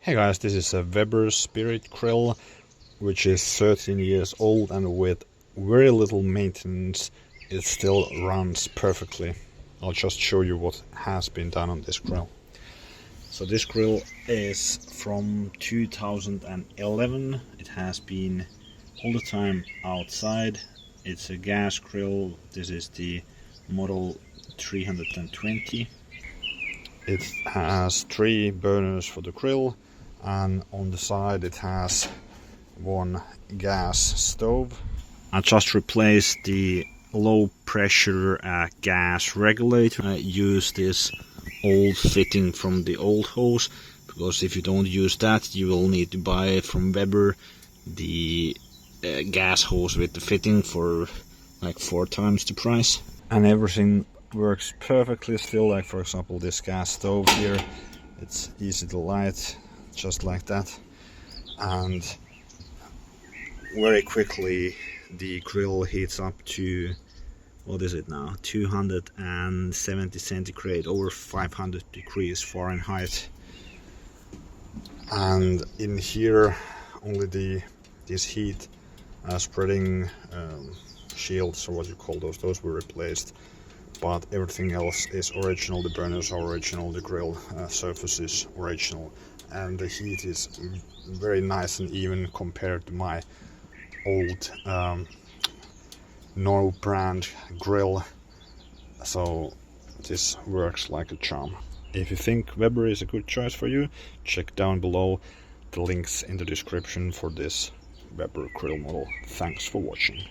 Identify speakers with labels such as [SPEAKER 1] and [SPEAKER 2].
[SPEAKER 1] Hey guys, this is a Weber Spirit grill, which is 13 years old, and with very little maintenance it still runs perfectly. I'll just show you what has been done on this grill. So this grill is from 2011. It has been all the time outside. It's a gas grill. This is the model 320. It has 3 burners for the grill, and on the side it has one gas stove. I just replaced the low pressure gas regulator. I use this old fitting from the old hose, because if you don't use that you will need to buy from Weber the gas hose with the fitting for like 4 times the price. And everything works perfectly still, like for example this gas stove here. It's easy to light just like that, and very quickly the grill heats up to, what is it now, 270 centigrade, over 500 degrees Fahrenheit. And in here only this heat spreading shields, or what you call those were replaced, but everything else is original. The burners are original, the grill surface is original, and the heat is very nice and even compared to my old no brand grill. So this works like a charm. If you think Weber is a good choice for you, check down below the links in the description for this Weber grill model. Thanks for watching.